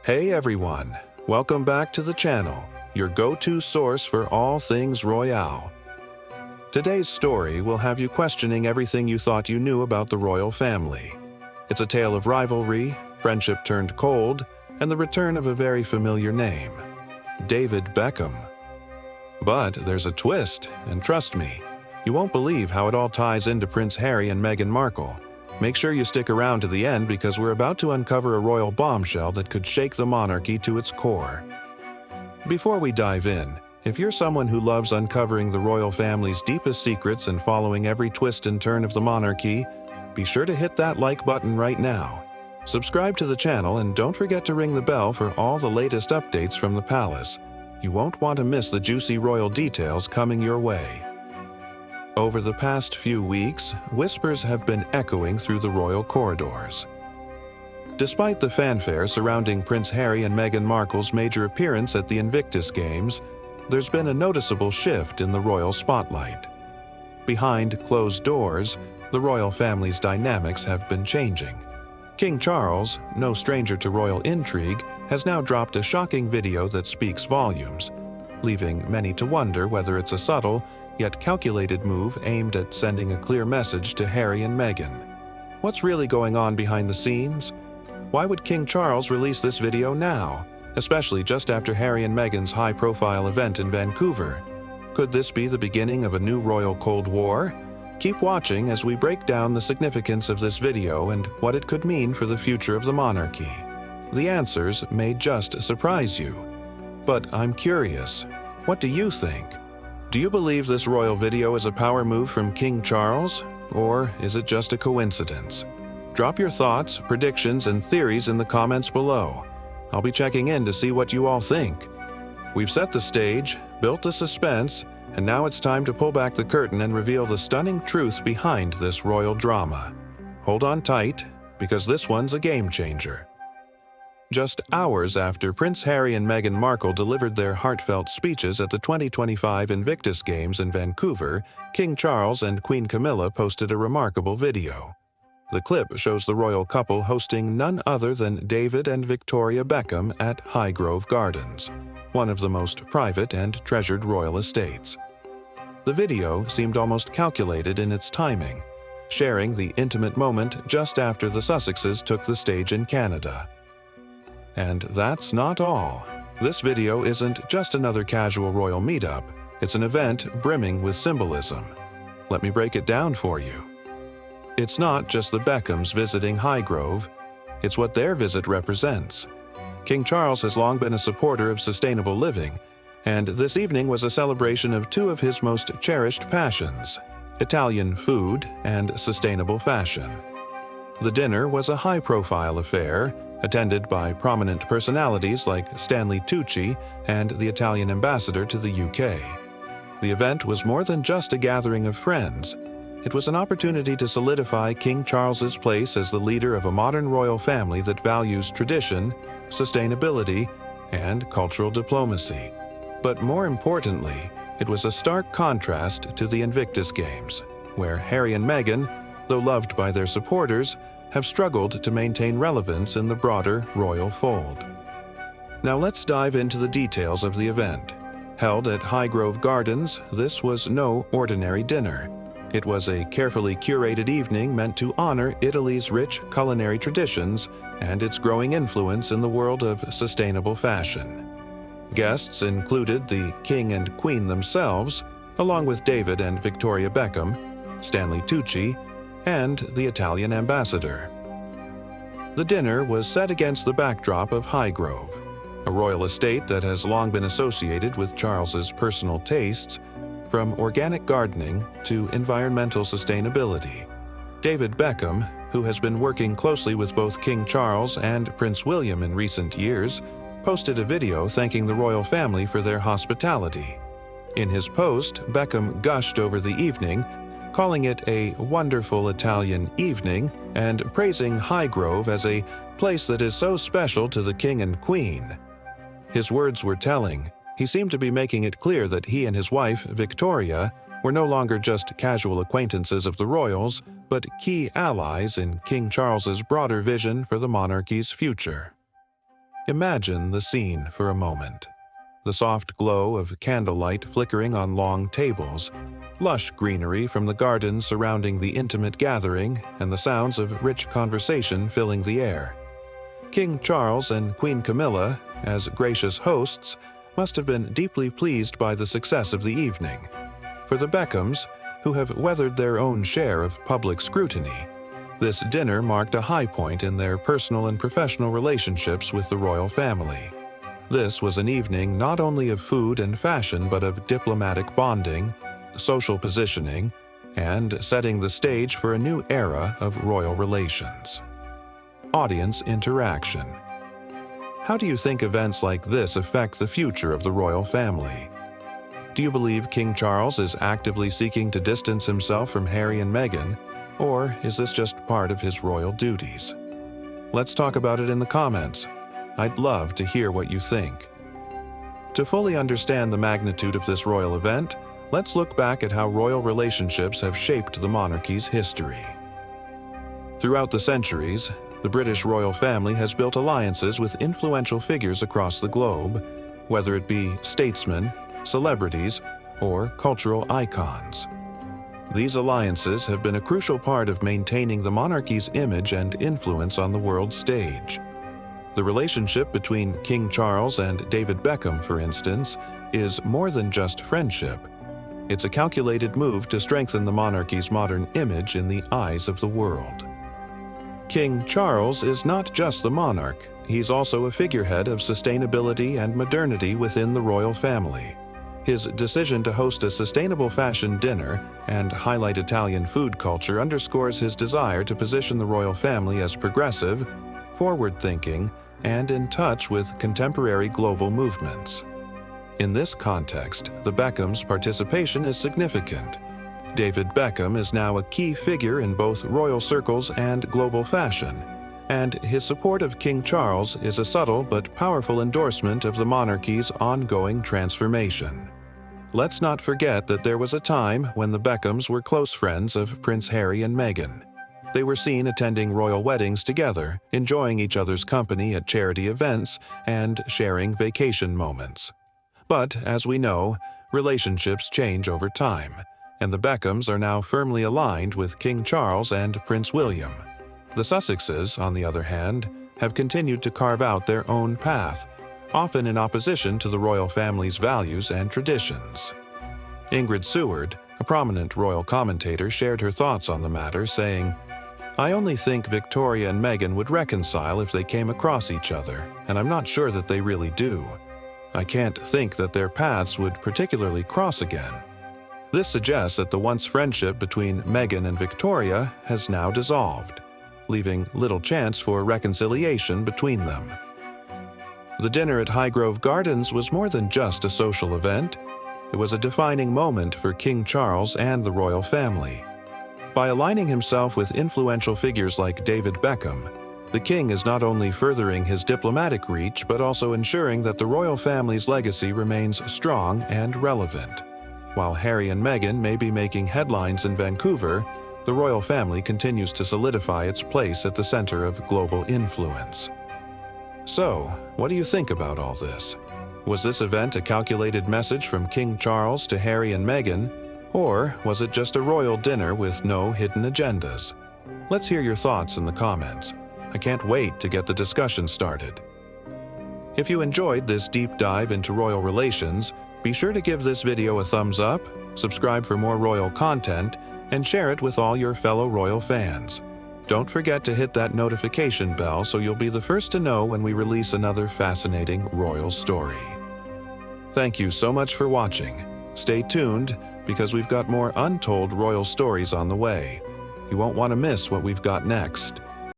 Hey everyone, welcome back to the channel, your go-to source for all things royale. Today's story will have you questioning everything you thought you knew about the royal family. It's a tale of rivalry, friendship turned cold, and the return of a very familiar name, David Beckham. But there's a twist, and trust me, you won't believe how it all ties into Prince Harry and Meghan Markle. Make sure you stick around to the end because we're about to uncover a royal bombshell that could shake the monarchy to its core. Before we dive in, if you're someone who loves uncovering the royal family's deepest secrets and following every twist and turn of the monarchy, be sure to hit that like button right now. Subscribe to the channel and don't forget to ring the bell for all the latest updates from the palace. You won't want to miss the juicy royal details coming your way. Over the past few weeks, whispers have been echoing through the royal corridors. Despite the fanfare surrounding Prince Harry and Meghan Markle's major appearance at the Invictus Games, there's been a noticeable shift in the royal spotlight. Behind closed doors, the royal family's dynamics have been changing. King Charles, no stranger to royal intrigue, has now dropped a shocking video that speaks volumes, leaving many to wonder whether it's a subtle, yet calculated move aimed at sending a clear message to Harry and Meghan. What's really going on behind the scenes? Why would King Charles release this video now, especially just after Harry and Meghan's high-profile event in Vancouver? Could this be the beginning of a new royal Cold War? Keep watching as we break down the significance of this video and what it could mean for the future of the monarchy. The answers may just surprise you. But I'm curious, what do you think? Do you believe this royal video is a power move from King Charles, or is it just a coincidence? Drop your thoughts, predictions, and theories in the comments below. I'll be checking in to see what you all think. We've set the stage, built the suspense, and now it's time to pull back the curtain and reveal the stunning truth behind this royal drama. Hold on tight, because this one's a game changer. Just hours after Prince Harry and Meghan Markle delivered their heartfelt speeches at the 2025 Invictus Games in Vancouver, King Charles and Queen Camilla posted a remarkable video. The clip shows the royal couple hosting none other than David and Victoria Beckham at Highgrove Gardens, one of the most private and treasured royal estates. The video seemed almost calculated in its timing, sharing the intimate moment just after the Sussexes took the stage in Canada. And that's not all. This video isn't just another casual royal meetup, it's an event brimming with symbolism. Let me break it down for you. It's not just the Beckhams visiting Highgrove, it's what their visit represents. King Charles has long been a supporter of sustainable living, and this evening was a celebration of two of his most cherished passions, Italian food and sustainable fashion. The dinner was a high-profile affair, attended by prominent personalities like Stanley Tucci and the Italian ambassador to the UK. The event was more than just a gathering of friends. It was an opportunity to solidify King Charles's place as the leader of a modern royal family that values tradition, sustainability, and cultural diplomacy. But more importantly, it was a stark contrast to the Invictus Games, where Harry and Meghan, though loved by their supporters, have struggled to maintain relevance in the broader royal fold. Now let's dive into the details of the event. Held at Highgrove Gardens, this was no ordinary dinner. It was a carefully curated evening meant to honor Italy's rich culinary traditions and its growing influence in the world of sustainable fashion. Guests included the King and Queen themselves, along with David and Victoria Beckham, Stanley Tucci, and the Italian ambassador. The dinner was set against the backdrop of Highgrove, a royal estate that has long been associated with Charles's personal tastes, from organic gardening to environmental sustainability. David Beckham, who has been working closely with both King Charles and Prince William in recent years, posted a video thanking the royal family for their hospitality. In his post, Beckham gushed over the evening, calling it a wonderful Italian evening and praising Highgrove as a place that is so special to the King and Queen. His words were telling. He seemed to be making it clear that he and his wife, Victoria, were no longer just casual acquaintances of the royals, but key allies in King Charles's broader vision for the monarchy's future. Imagine the scene for a moment. The soft glow of candlelight flickering on long tables, lush greenery from the gardens surrounding the intimate gathering, and the sounds of rich conversation filling the air. King Charles and Queen Camilla, as gracious hosts, must have been deeply pleased by the success of the evening. For the Beckhams, who have weathered their own share of public scrutiny, this dinner marked a high point in their personal and professional relationships with the royal family. This was an evening not only of food and fashion but of diplomatic bonding, social positioning, and setting the stage for a new era of royal relations. Audience interaction. How do you think events like this affect the future of the royal family? Do you believe King Charles is actively seeking to distance himself from Harry and Meghan, or is this just part of his royal duties? Let's talk about it in the comments. I'd love to hear what you think. To fully understand the magnitude of this royal event, let's look back at how royal relationships have shaped the monarchy's history. Throughout the centuries, the British royal family has built alliances with influential figures across the globe, whether it be statesmen, celebrities, or cultural icons. These alliances have been a crucial part of maintaining the monarchy's image and influence on the world stage. The relationship between King Charles and David Beckham, for instance, is more than just friendship. It's a calculated move to strengthen the monarchy's modern image in the eyes of the world. King Charles is not just the monarch, he's also a figurehead of sustainability and modernity within the royal family. His decision to host a sustainable fashion dinner and highlight Italian food culture underscores his desire to position the royal family as progressive, forward-thinking, and in touch with contemporary global movements. In this context, the Beckhams' participation is significant. David Beckham is now a key figure in both royal circles and global fashion, and his support of King Charles is a subtle but powerful endorsement of the monarchy's ongoing transformation. Let's not forget that there was a time when the Beckhams were close friends of Prince Harry and Meghan. They were seen attending royal weddings together, enjoying each other's company at charity events, and sharing vacation moments. But, as we know, relationships change over time, and the Beckhams are now firmly aligned with King Charles and Prince William. The Sussexes, on the other hand, have continued to carve out their own path, often in opposition to the royal family's values and traditions. Ingrid Seward, a prominent royal commentator, shared her thoughts on the matter, saying, "I only think Victoria and Meghan would reconcile if they came across each other, and I'm not sure that they really do. I can't think that their paths would particularly cross again." This suggests that the once friendship between Meghan and Victoria has now dissolved, leaving little chance for reconciliation between them. The dinner at Highgrove Gardens was more than just a social event. It was a defining moment for King Charles and the royal family. By aligning himself with influential figures like David Beckham, the king is not only furthering his diplomatic reach but also ensuring that the royal family's legacy remains strong and relevant. While Harry and Meghan may be making headlines in Vancouver, the royal family continues to solidify its place at the center of global influence. So, what do you think about all this? Was this event a calculated message from King Charles to Harry and Meghan, or was it just a royal dinner with no hidden agendas? Let's hear your thoughts in the comments. I can't wait to get the discussion started. If you enjoyed this deep dive into royal relations, be sure to give this video a thumbs up, subscribe for more royal content, and share it with all your fellow royal fans. Don't forget to hit that notification bell so you'll be the first to know when we release another fascinating royal story. Thank you so much for watching. Stay tuned, because we've got more untold royal stories on the way. You won't want to miss what we've got next.